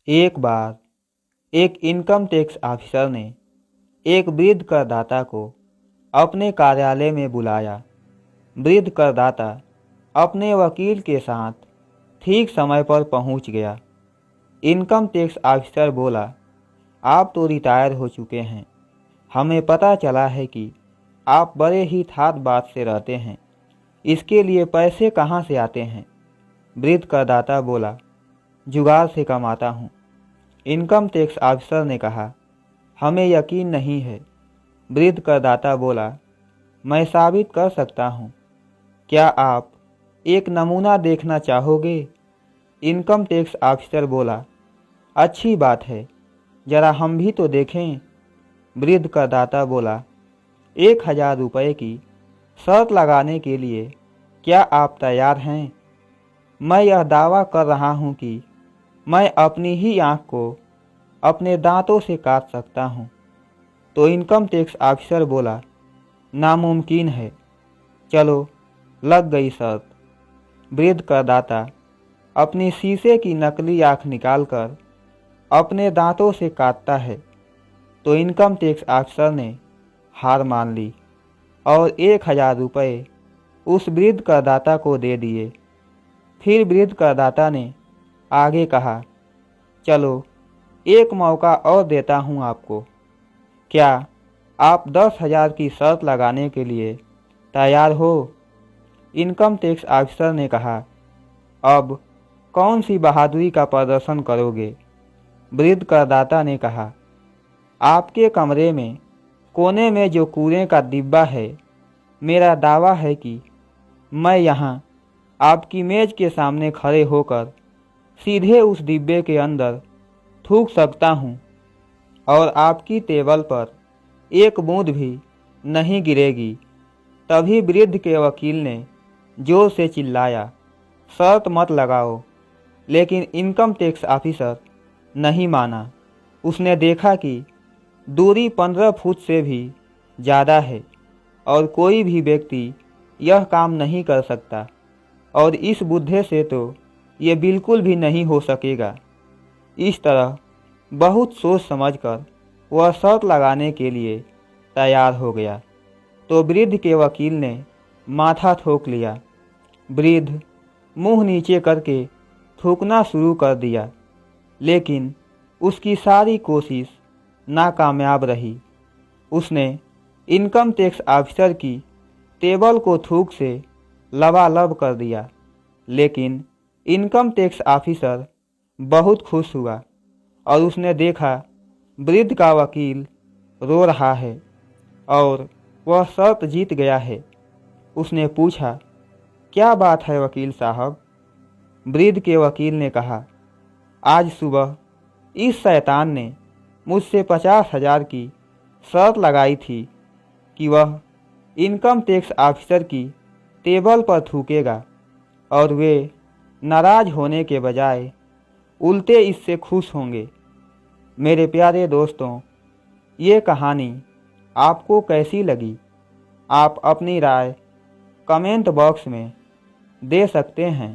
एक बार एक income tax officer ने एक वृद्ध करदाता को अपने कार्यालय में बुलाया। वृद्ध करदाता अपने वकील के साथ ठीक समय पर पहुंच गया। इनकम टैक्स ऑफिसर बोला, आप तो रिटायर हो चुके हैं। हमें पता चला है कि आप बड़े ही ठाठ बात से रहते हैं। इसके लिए पैसे कहाँ से आते हैं? वृद्ध करदाता बोला, जुगाड़ से कमाता हूँ। इनकम टैक्स ऑफिसर ने कहा, हमें यकीन नहीं है। वृद्ध करदाता बोला, मैं साबित कर सकता हूँ। क्या आप एक नमूना देखना चाहोगे? इनकम टैक्स ऑफिसर बोला, अच्छी बात है, जरा हम भी तो देखें। वृद्ध करदाता बोला, 1000 रुपये की शर्त लगाने के लिए क्या आप तैयार हैं? मैं यह दावा कर रहा हूँ कि मैं अपनी ही आँख को अपने दांतों से काट सकता हूँ। तो इनकम टैक्स ऑफिसर बोला, नामुमकिन है। चलो, लग गई शर्त। वृद्ध करदाता अपनी शीशे की नकली आँख निकालकर अपने दांतों से काटता है। तो इनकम टैक्स ऑफिसर ने हार मान ली और 1000 रुपये उस वृद्ध करदाता को दे दिए। फिर वृद्ध करदाता ने आगे कहा, चलो, एक मौका और देता हूँ आपको। क्या आप 10,000 की शर्त लगाने के लिए तैयार हो? इनकम टैक्स ऑफिसर ने कहा, अब कौन सी बहादुरी का प्रदर्शन करोगे? वृद्ध करदाता ने कहा, आपके कमरे में कोने में जो कूड़े का डिब्बा है, मेरा दावा है कि मैं यहाँ आपकी मेज के सामने खड़े होकर सीधे उस डिब्बे के अंदर थूक सकता हूँ और आपकी टेबल पर एक बूंद भी नहीं गिरेगी। तभी वृद्ध के वकील ने जोर से चिल्लाया, शर्त मत लगाओ। लेकिन इनकम टैक्स ऑफिसर नहीं माना। उसने देखा कि दूरी 15 फुट से भी ज़्यादा है और कोई भी व्यक्ति यह काम नहीं कर सकता, और इस बुद्धे से तो ये बिल्कुल भी नहीं हो सकेगा। इस तरह बहुत सोच समझकर वह शर्त लगाने के लिए तैयार हो गया। तो वृद्ध के वकील ने माथा ठोक लिया। वृद्ध मुंह नीचे करके थूकना शुरू कर दिया, लेकिन उसकी सारी कोशिश नाकामयाब रही। उसने इनकम टैक्स ऑफिसर की टेबल को थूक से लबालब कर दिया। लेकिन इनकम टैक्स ऑफिसर बहुत खुश हुआ और उसने देखा वृद्ध का वकील रो रहा है और वह शर्त जीत गया है। उसने पूछा, क्या बात है वकील साहब? वृद्ध के वकील ने कहा, आज सुबह इस शैतान ने मुझसे 50,000 की शर्त लगाई थी कि वह इनकम टैक्स ऑफिसर की टेबल पर थूकेगा, और वे नाराज होने के बजाय उल्टे इससे खुश होंगे। मेरे प्यारे दोस्तों, ये कहानी आपको कैसी लगी? आप अपनी राय कमेंट बॉक्स में दे सकते हैं।